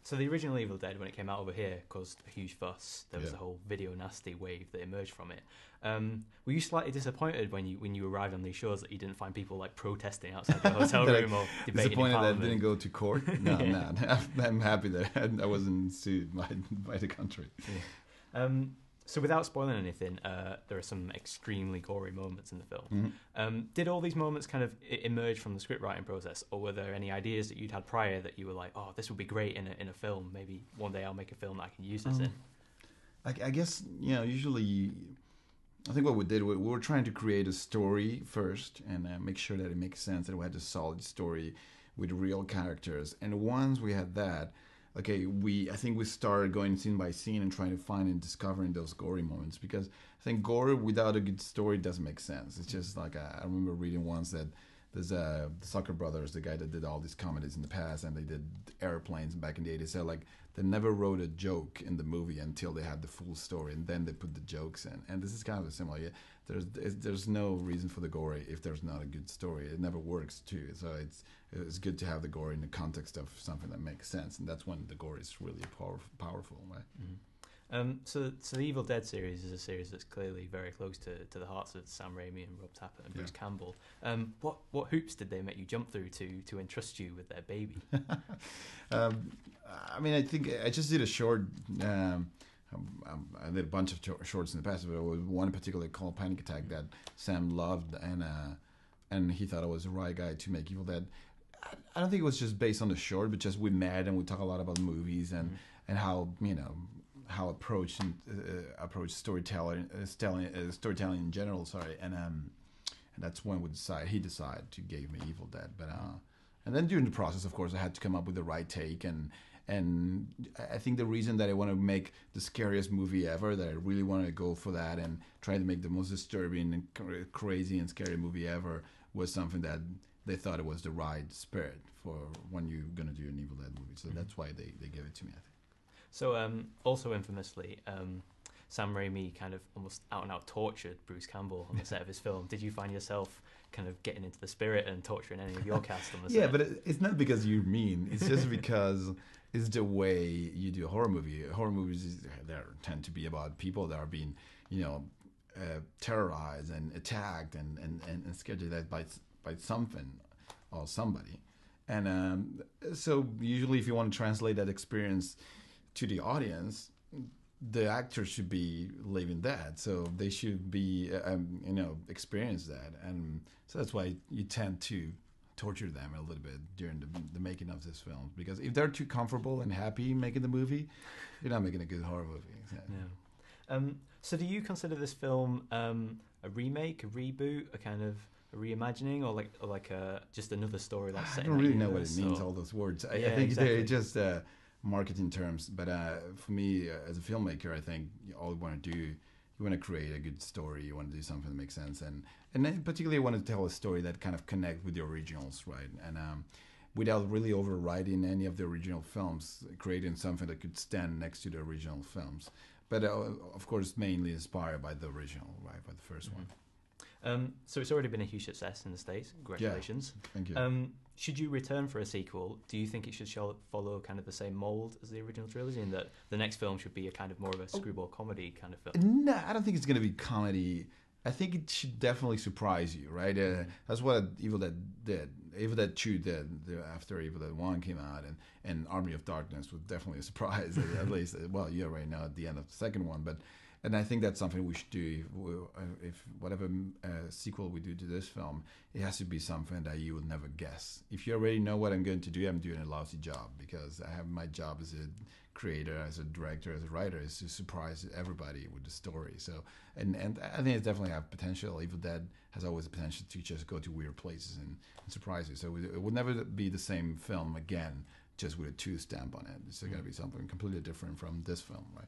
So the original Evil Dead, when it came out over here, caused a huge fuss. There was a whole video nasty wave that emerged from it. Were you slightly disappointed when you arrived on these shows that you didn't find people like protesting outside your hotel room or debating in Disappointed that I Parliament? didn't go to court? No, I'm not. I'm happy that I wasn't sued by the country. Yeah. So without spoiling anything, there are some extremely gory moments in the film. Mm-hmm. Did all these moments kind of emerge from the script writing process, or were there any ideas that you'd had prior that you were like, oh, this would be great in a film, maybe one day I'll make a film that I can use this in? I guess, usually I think what we did, we were trying to create a story first and make sure that it makes sense, that we had a solid story with real characters. And once we had that, I think we started going scene by scene and trying to find and discovering those gory moments, because I think gore without a good story doesn't make sense. It's just like I remember reading once that there's the Zucker brothers, the guy that did all these comedies in the past, and they did Airplanes back in the 80s. So they never wrote a joke in the movie until they had the full story, and then they put the jokes in. And this is kind of similar. Yeah, there's no reason for the gore if there's not a good story. It never works too. So it's good to have the gore in the context of something that makes sense, and that's when the gore is really powerful, right? Mm-hmm. So the Evil Dead series is a series that's clearly very close to the hearts of Sam Raimi and Rob Tapert and Bruce Campbell. What hoops did they make you jump through to entrust you with their baby? I mean, I think I just did a short. I did a bunch of shorts in the past, but there was one particularly called Panic Attack that Sam loved, and he thought I was the right guy to make Evil Dead. I don't think it was just based on the short, but just we met and we talk a lot about movies and how how approach storytelling in general. Sorry, and that's when he decided to give me Evil Dead. But and then during the process, of course, I had to come up with the right take, and I think the reason that I want to make the scariest movie ever, that I really wanted to go for that and try to make the most disturbing and crazy and scary movie ever, was something that they thought it was the right spirit for when you're gonna do an Evil Dead movie. So that's why they gave it to me, I think. So also infamously, Sam Raimi kind of almost out and out tortured Bruce Campbell on the set of his film. Did you find yourself kind of getting into the spirit and torturing any of your cast on the set? Yeah, but it's not because you're mean. It's just because it's the way you do a horror movie. Horror movies tend to be about people that are being, terrorized and attacked and scared to death by something or somebody. And so usually if you want to translate that experience to the audience, the actors should be living that, so they should be experience that, and so that's why you tend to torture them a little bit during the making of this film, because if they're too comfortable and happy making the movie, you're not making a good horror movie. Yeah. So do you consider this film a remake, a reboot, a kind of a reimagining, or like just another story that's set? I don't really know what it means, all those words. I think exactly. they're just marketing terms, but for me as a filmmaker, I think all you want to do, you want to create a good story, you want to do something that makes sense, and then particularly you want to tell a story that kind of connect with the originals, right? And without really overriding any of the original films, creating something that could stand next to the original films, but of course mainly inspired by the original, right, by the first one. So it's already been a huge success in the States. Congratulations. Yeah, thank you. Should you return for a sequel, do you think it should follow kind of the same mold as the original trilogy, in that the next film should be a kind of more of a screwball comedy kind of film? No, I don't think it's going to be comedy. I think it should definitely surprise you, right? That's what Evil Dead did. Evil Dead 2 did after Evil Dead 1 came out, and Army of Darkness was definitely a surprise, at least. Well, you're right now at the end of the second one, and I think that's something we should do. If whatever sequel we do to this film, it has to be something that you would never guess. If you already know what I'm going to do, I'm doing a lousy job, because I have my job as a creator, as a director, as a writer, is to surprise everybody with the story. So, and I think it definitely have potential. Evil Dead has always the potential to just go to weird places and surprise you. So it would never be the same film again, just with a 2 stamp on it. It's going to be something completely different from this film, right?